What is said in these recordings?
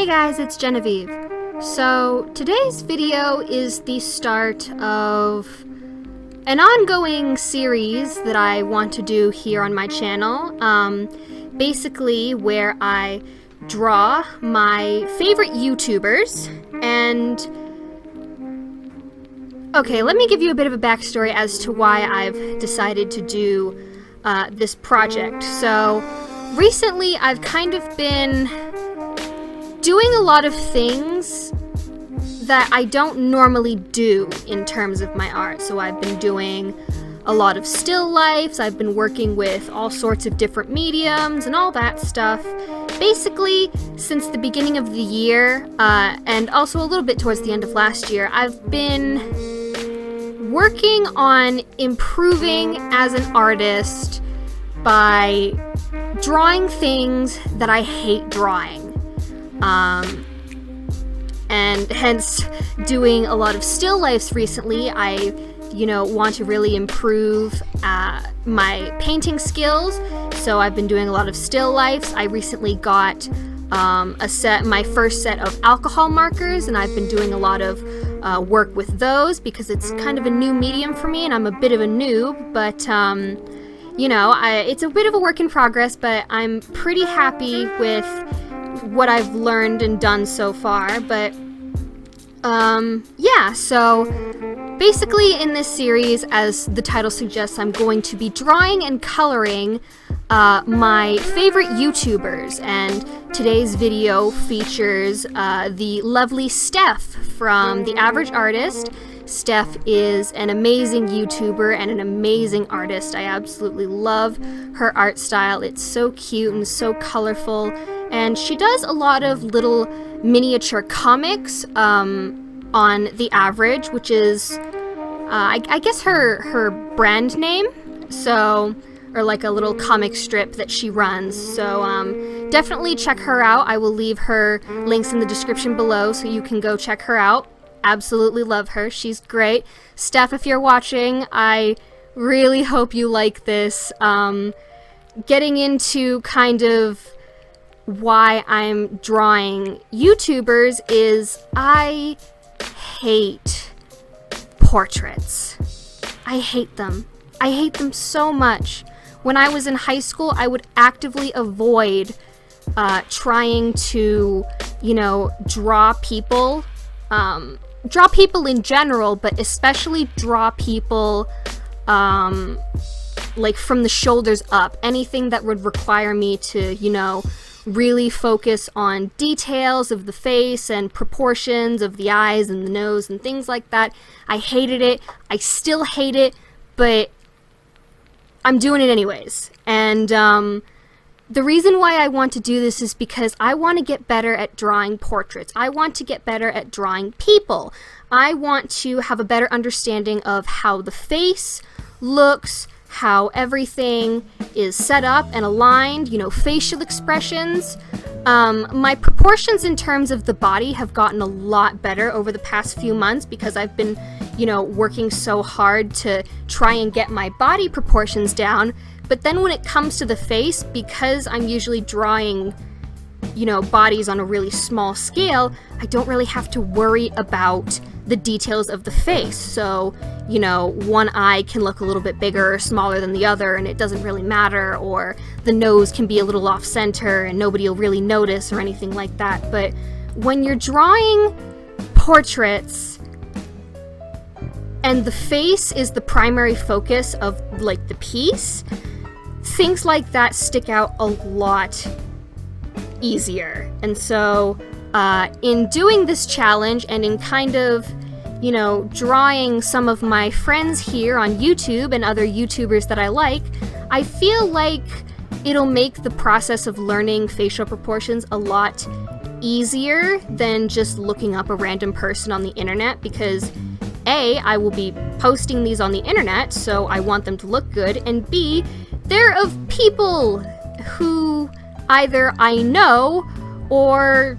Hey guys, it's Genevieve. So today's video is the start of an ongoing series that I want to do here on my channel, basically where I draw my favorite YouTubers. And okay, let me give you a bit of a backstory as to why I've decided to do this project. So recently I've kind of been doing a lot of things that I don't normally do in terms of my art. So I've been doing a lot of still lifes, I've been working with all sorts of different mediums and all that stuff. Basically, since the beginning of the year, and also a little bit towards the end of last year, I've been working on improving as an artist by drawing things that I hate drawing. And hence doing a lot of still lifes recently. I, want to really improve my painting skills, so I've been doing a lot of still lifes. I recently got my first set of alcohol markers, and I've been doing a lot of work with those because it's kind of a new medium for me, and I'm a bit of a noob, but it's a bit of a work in progress, but I'm pretty happy with what I've learned and done so far. But so basically in this series, as the title suggests, I'm going to be drawing and coloring my favorite YouTubers, and today's video features the lovely Steph from The Average Artist. Steph is an amazing YouTuber and an amazing artist. I absolutely love her art style. It's so cute and so colorful, and she does a lot of little miniature comics on The Average, which is I guess her brand name, or like a little comic strip that she runs. So definitely check her out. I will leave her links in the description below so you can go check her out. Absolutely love her. She's great. Steph, if you're watching, I really hope you like this. Getting into kind of why I'm drawing YouTubers is I hate portraits. I hate them. I hate them so much. When I was in high school, I would actively avoid trying to, draw people. Draw people in general, but especially draw people like from the shoulders up. Anything that would require me to, really focus on details of the face and proportions of the eyes and the nose and things like that. I hated it. I still hate it, but I'm doing it anyways. And the reason why I want to do this is because I want to get better at drawing portraits. I want to get better at drawing people. I want to have a better understanding of how the face looks, how everything is set up and aligned, facial expressions. My proportions in terms of the body have gotten a lot better over the past few months because I've been, working so hard to try and get my body proportions down. But then when it comes to the face, because I'm usually drawing, bodies on a really small scale, I don't really have to worry about the details of the face. So, one eye can look a little bit bigger or smaller than the other, and it doesn't really matter, or the nose can be a little off center and nobody will really notice or anything like that. But when you're drawing portraits and the face is the primary focus of the piece, things like that stick out a lot easier. And so in doing this challenge and in kind of drawing some of my friends here on YouTube and other YouTubers that I like, I feel like it'll make the process of learning facial proportions a lot easier than just looking up a random person on the internet, because A, I will be posting these on the internet, so I want them to look good, and B, they're of people who either I know or,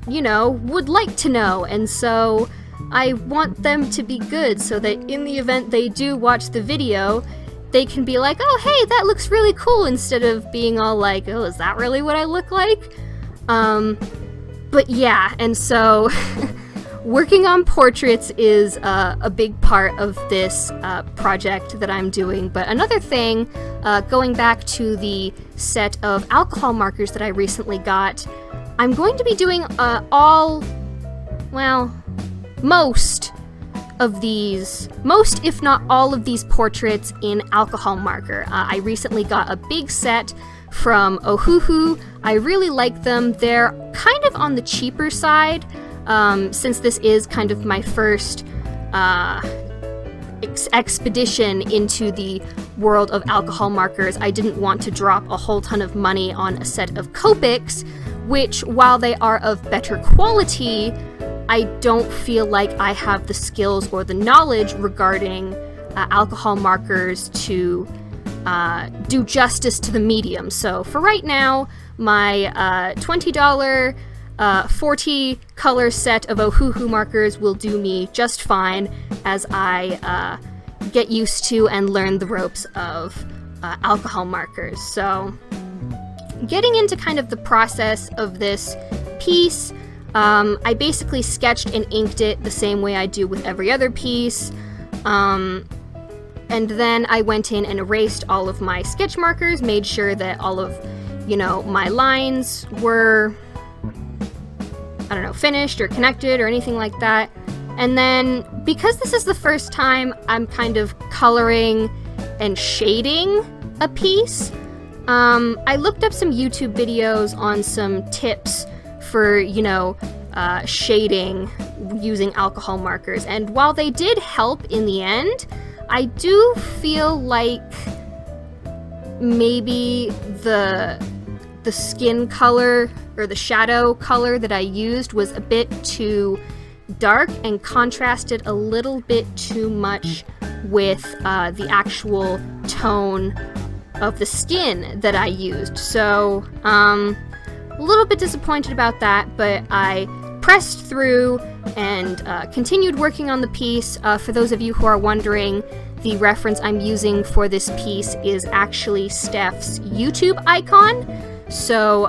would like to know, and so I want them to be good so that in the event they do watch the video, they can be like, oh, hey, that looks really cool, instead of being all like, oh, is that really what I look like? But yeah, and so working on portraits is a big part of this project that I'm doing. But another thing, going back to the set of alcohol markers that I recently got, I'm going to be doing most if not all of these portraits in alcohol marker. I recently got a big set from Ohuhu. I really like them. They're kind of on the cheaper side, since this is kind of my first expedition into the world of alcohol markers. I didn't want to drop a whole ton of money on a set of Copics, which, while they are of better quality, I don't feel like I have the skills or the knowledge regarding alcohol markers to do justice to the medium. So for right now, my $20 40 color set of Ohuhu markers will do me just fine as I get used to and learn the ropes of alcohol markers. So getting into kind of the process of this piece, I basically sketched and inked it the same way I do with every other piece. And then I went in and erased all of my sketch markers, made sure that all of, my lines were, finished or connected or anything like that. And then, because this is the first time I'm kind of coloring and shading a piece, I looked up some YouTube videos on some tips for, shading using alcohol markers. And while they did help in the end, I do feel like maybe the skin color or the shadow color that I used was a bit too dark and contrasted a little bit too much with the actual tone of the skin that I used. So, a little bit disappointed about that, but I pressed through and continued working on the piece. For those of you who are wondering, the reference I'm using for this piece is actually Steph's YouTube icon. So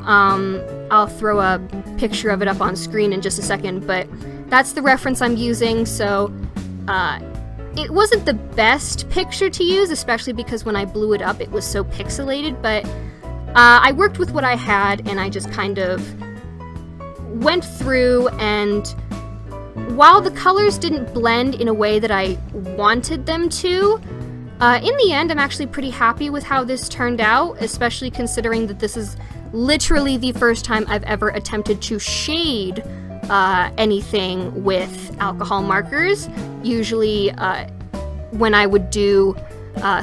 I'll throw a picture of it up on screen in just a second, but that's the reference I'm using. So it wasn't the best picture to use, especially because when I blew it up it was so pixelated, but I worked with what I had and I just kind of went through, and while the colors didn't blend in a way that I wanted them to, in the end I'm actually pretty happy with how this turned out, especially considering that this is literally the first time I've ever attempted to shade anything with alcohol markers. Usually when I would do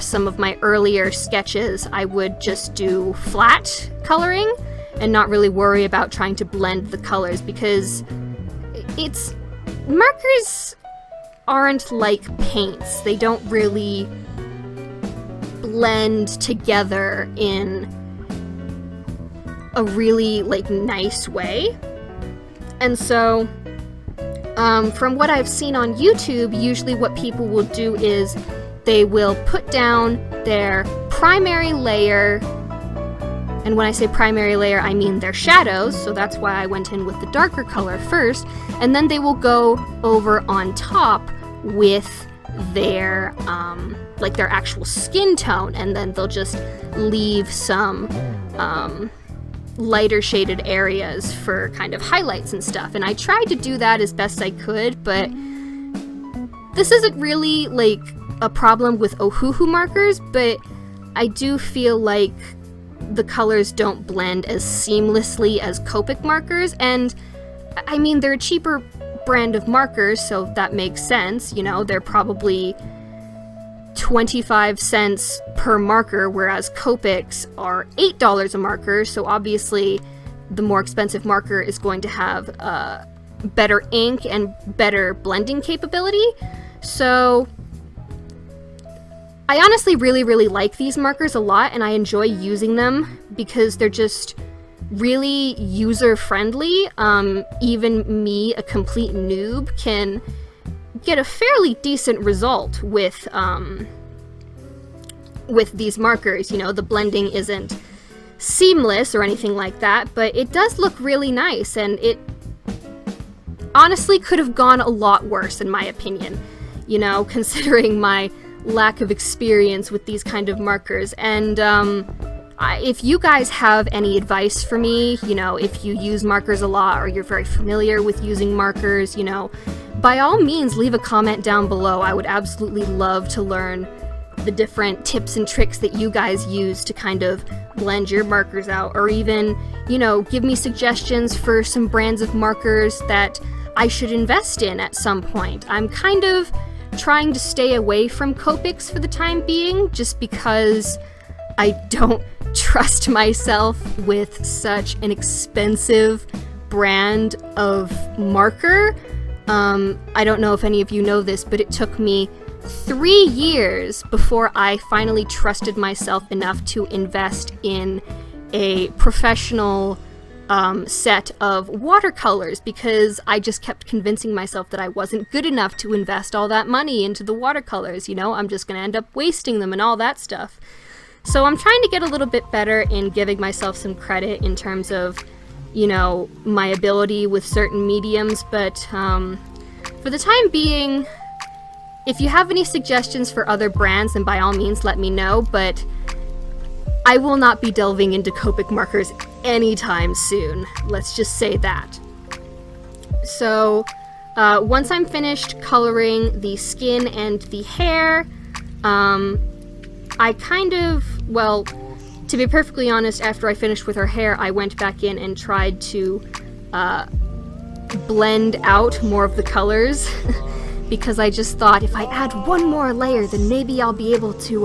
some of my earlier sketches, I would just do flat coloring and not really worry about trying to blend the colors, because markers aren't like paints. They don't really blend together in a really nice way. And so from what I've seen on YouTube, usually what people will do is they will put down their primary layer, and when I say primary layer, I mean their shadows, so that's why I went in with the darker color first, and then they will go over on top with their their actual skin tone, and then they'll just leave some lighter shaded areas for kind of highlights and stuff. And I tried to do that as best I could, but this isn't really a problem with Ohuhu markers, but I do feel like the colors don't blend as seamlessly as Copic markers. And I mean, they're a cheaper brand of markers, so that makes sense. They're probably 25 cents per marker, whereas Copics are $8 a marker, so obviously the more expensive marker is going to have better ink and better blending capability. So I honestly really, really like these markers a lot, and I enjoy using them because they're just really user-friendly. Even me, a complete noob, can get a fairly decent result with these markers. The blending isn't seamless or anything like that, but it does look really nice, and it honestly could have gone a lot worse in my opinion, you know, considering my lack of experience with these kind of markers. And if you guys have any advice for me, you know, if you use markers a lot or you're very familiar with using markers, you know, by all means leave a comment down below. I would absolutely love to learn the different tips and tricks that you guys use to kind of blend your markers out, or even, you know, give me suggestions for some brands of markers that I should invest in at some point. I'm kind of trying to stay away from Copics for the time being, just because I don't trust myself with such an expensive brand of marker. I don't know if any of you know this, but it took me 3 years before I finally trusted myself enough to invest in a professional set of watercolors, because I just kept convincing myself that I wasn't good enough to invest all that money into the watercolors. You know, I'm just gonna end up wasting them and all that stuff. So I'm trying to get a little bit better in giving myself some credit in terms of, you know, my ability with certain mediums, but for the time being, if you have any suggestions for other brands, then by all means let me know, but I will not be delving into Copic markers anytime soon. Let's just say that. So once I'm finished coloring the skin and the hair, I kind of, well, to be perfectly honest, after I finished with her hair, I went back in and tried to blend out more of the colors because I just thought if I add one more layer, then maybe I'll be able to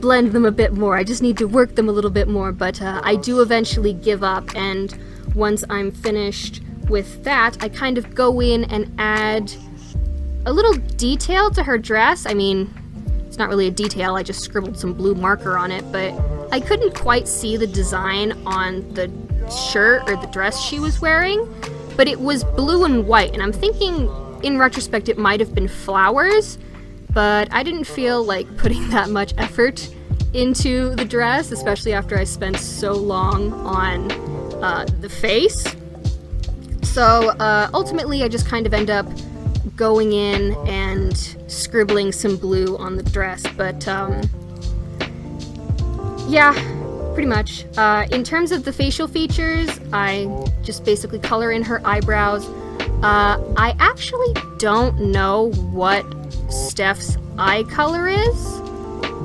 blend them a bit more. I just need to work them a little bit more, but I do eventually give up, and once I'm finished with that, I kind of go in and add a little detail to her dress. I mean, it's not really a detail, I just scribbled some blue marker on it, but I couldn't quite see the design on the shirt or the dress she was wearing, but it was blue and white, and I'm thinking in retrospect it might have been flowers, but I didn't feel like putting that much effort into the dress, especially after I spent so long on the face. So ultimately I just kind of end up going in and scribbling some blue on the dress, but yeah, pretty much. In terms of the facial features, I just basically color in her eyebrows. I actually don't know what Steph's eye color is,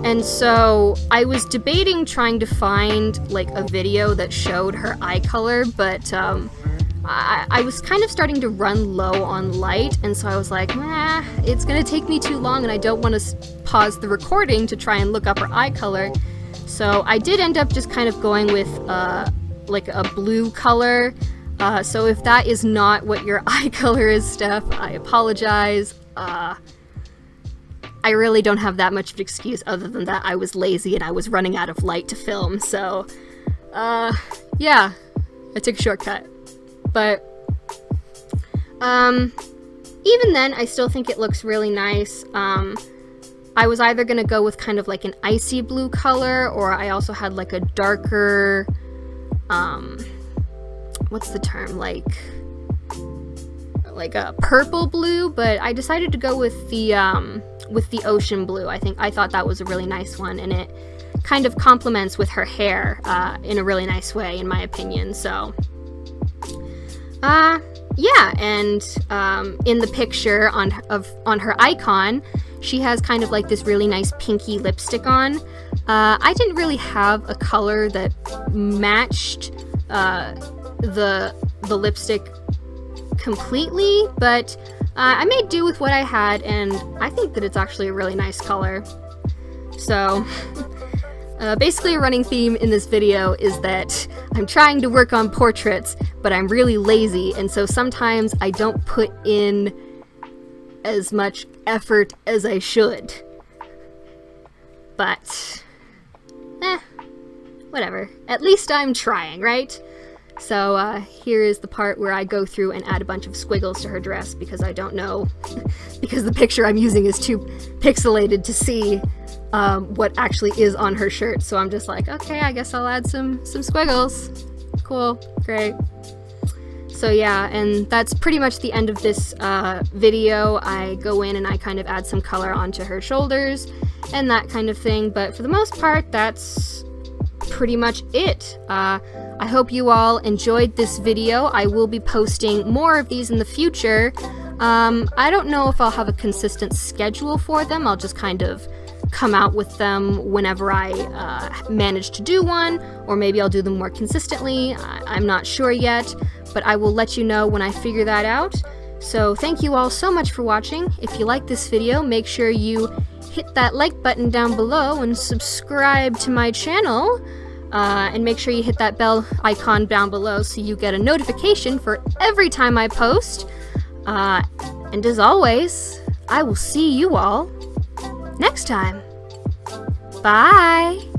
and so I was debating trying to find like a video that showed her eye color, but I was kind of starting to run low on light, and so I was like, it's gonna take me too long and I don't want to pause the recording to try and look up her eye color. So I did end up just kind of going with like a blue color. So if that is not what your eye color is, Steph, I apologize. I really don't have that much of an excuse other than that I was lazy and I was running out of light to film. So yeah, I took a shortcut. But even then, I still think it looks really nice. I was either gonna go with kind of like an icy blue color, or I also had like a darker, what's the term, like a purple blue, but I decided to go with the ocean blue. I thought that was a really nice one, and it kind of complements with her hair in a really nice way, in my opinion. So yeah, and in the picture on her icon, she has kind of like this really nice pinky lipstick on. I didn't really have a color that matched the lipstick completely, but I made do with what I had, and I think that it's actually a really nice color. So basically a running theme in this video is that I'm trying to work on portraits, but I'm really lazy, and so sometimes I don't put in as much effort as I should. But whatever. At least I'm trying, right? So here is the part where I go through and add a bunch of squiggles to her dress, because I don't know, because the picture I'm using is too pixelated to see what actually is on her shirt. So I'm just like, okay, I guess I'll add some squiggles. Cool, great. So yeah, and that's pretty much the end of this video. I go in and I kind of add some color onto her shoulders and that kind of thing, but for the most part, that's pretty much it. I hope you all enjoyed this video. I will be posting more of these in the future. I don't know if I'll have a consistent schedule for them. I'll just kind of come out with them whenever I manage to do one, or maybe I'll do them more consistently. I'm not sure yet, but I will let you know when I figure that out. So thank you all so much for watching. If you like this video, make sure you hit that like button down below and subscribe to my channel. And make sure you hit that bell icon down below so you get a notification for every time I post. And as always, I will see you all next time. Bye!